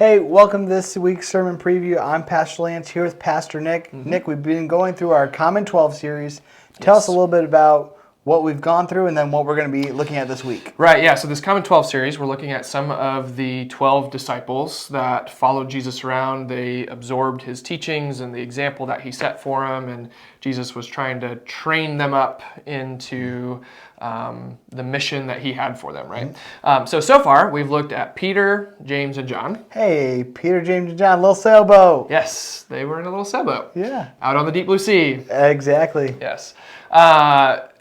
Hey, welcome to this week's sermon preview. I'm Pastor Lance here with Pastor Nick. Nick, we've been going through our Common 12 series. Tell us a little bit about what we've gone through and then what we're going to be looking at this week. Right, yeah. So this Common 12 series, we're looking at some of the 12 disciples that followed Jesus around. They absorbed his teachings and the example that he set for them, and Jesus was trying to train them up into the mission that he had for them, right? So far, we've looked at Peter, James, and John. Hey, Peter, James, and John, little sailboat. Yes, they were in a little sailboat. Yeah. Out on the deep blue sea. Exactly. Yes.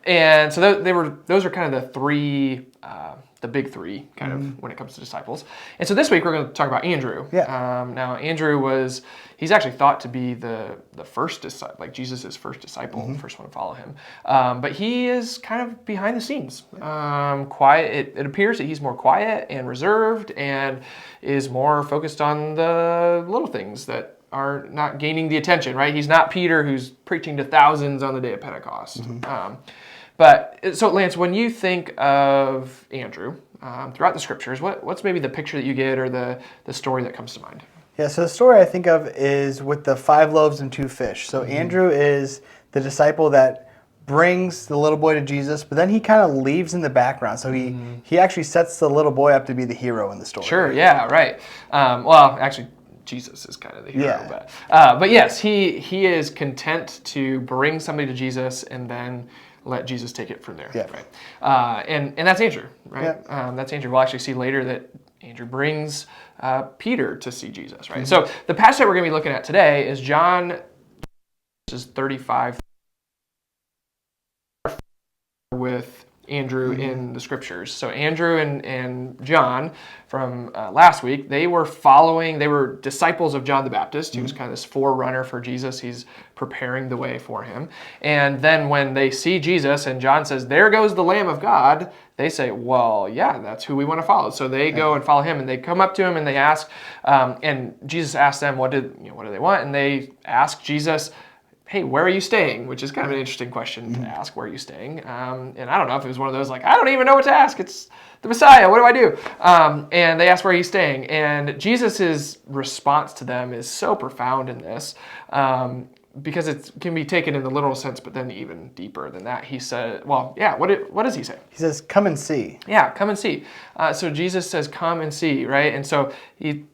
And so those are kind of the big three, kind of when it comes to disciples. And so this week we're going to talk about Andrew. Yeah. Now Andrew he's actually thought to be the first disciple, like Jesus' first disciple, first one to follow him. But he is kind of behind the scenes, quiet. It appears that he's more quiet and reserved, and is more focused on the little things that are not gaining the attention. Right? He's not Peter, who's preaching to thousands on the day of Pentecost. But so, Lance, when you think of Andrew throughout the scriptures, what's maybe the picture that you get or the story that comes to mind? Yeah, so the story I think of is with the 5 loaves and 2 fish. So Andrew is the disciple that brings the little boy to Jesus, but then he kind of leaves in the background. So he actually sets the little boy up to be the hero in the story. Sure, yeah, right. Well, actually, Jesus is kind of the hero, yeah. But yes, he is content to bring somebody to Jesus and then let Jesus take it from there. Yeah. Right. And that's Andrew, right? Yeah. That's Andrew. We'll actually see later that Andrew brings Peter to see Jesus, right? So the passage that we're going to be looking at today is John 35 with Andrew in the scriptures. So Andrew and John from last week, they were disciples of John the Baptist. He was kind of this forerunner for Jesus. He's preparing the way for him. And then when they see Jesus and John says, "There goes the Lamb of God," they say, "Well, yeah, that's who we want to follow." So they go and follow him, and they come up to him and they ask, and Jesus asks them, what do they want? And they ask Jesus, "Hey, where are you staying?" Which is kind of an interesting question to ask, where are you staying? And I don't know if it was one of those like, I don't even know what to ask. It's the Messiah. What do I do? And they ask where he's staying. And Jesus' response to them is so profound in this because it can be taken in the literal sense, but then even deeper than that. He said, well, yeah, what does he say? He says, "Come and see." Yeah, come and see. So Jesus says, "Come and see," right? And so he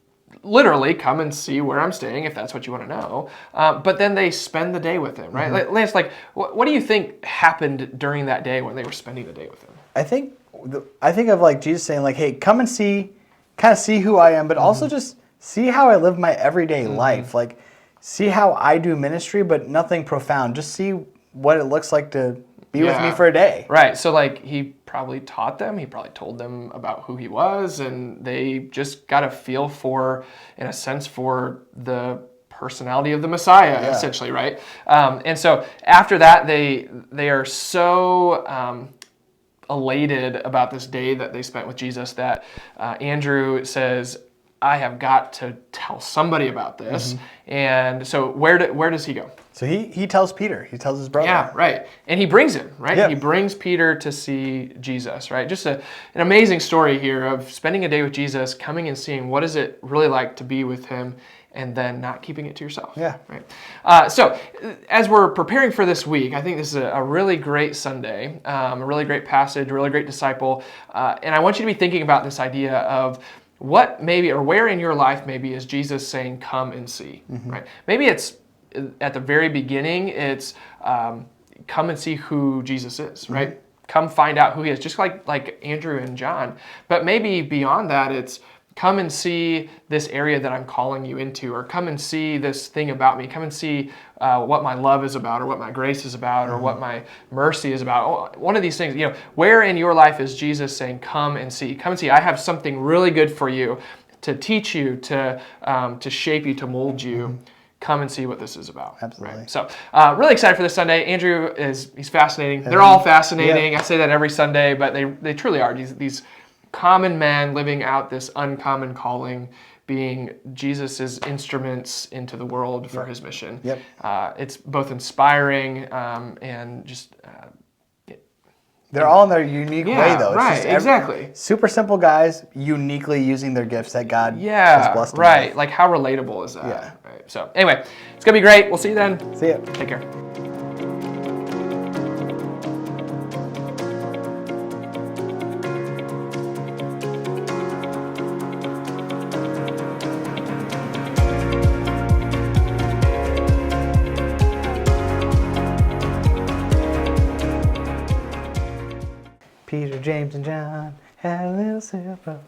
literally come and see where I'm staying, if that's what you want to know. But then they spend the day with him, right? Lance, what do you think happened during that day when they were spending the day with him? I think of like Jesus saying like, "Hey, come and see, kind of see who I am, but also just see how I live my everyday life. Like, see how I do ministry, but nothing profound. Just see what it looks like to be with me for a day." Right. So like he probably taught them, he probably told them about who he was, and they just got a feel for, in a sense, for the personality of the Messiah, essentially, right? And so after that, they are so elated about this day that they spent with Jesus that Andrew says, "I have got to tell somebody about this." And so where does he go? So he tells Peter. He tells his brother. Yeah, right. And he brings him, right? Yep. He brings Peter to see Jesus, right? Just an amazing story here of spending a day with Jesus, coming and seeing what is it really like to be with him, and then not keeping it to yourself. Yeah. Right. So as we're preparing for this week, I think this is a really great Sunday, a really great passage, a really great disciple. And I want you to be thinking about this idea of what maybe, or where in your life maybe is Jesus saying, "Come and see," right? Maybe it's at the very beginning, it's come and see who Jesus is, right? Come find out who he is, just like Andrew and John. But maybe beyond that, it's come and see this area that I'm calling you into, or come and see this thing about me. Come and see what my love is about, or what my grace is about, or what my mercy is about. One of these things, where in your life is Jesus saying, "Come and see. Come and see. I have something really good for you to teach you, to shape you, to mold you." Come and see what this is about. Absolutely. Right? So really excited for this Sunday. Andrew he's fascinating. They're all fascinating. I say that every Sunday, but they truly are. These common men living out this uncommon calling, being Jesus's instruments into the world for his mission. Yep. It's both inspiring and just They're all in their unique way, Yeah, though. It's right, just exactly. super simple guys uniquely using their gifts that God has Yeah, blessed them right. with. Like how relatable is that? Yeah. Right. So anyway, it's gonna be great. We'll see you then. See ya. Take care. Peter, James, and John had a little sip of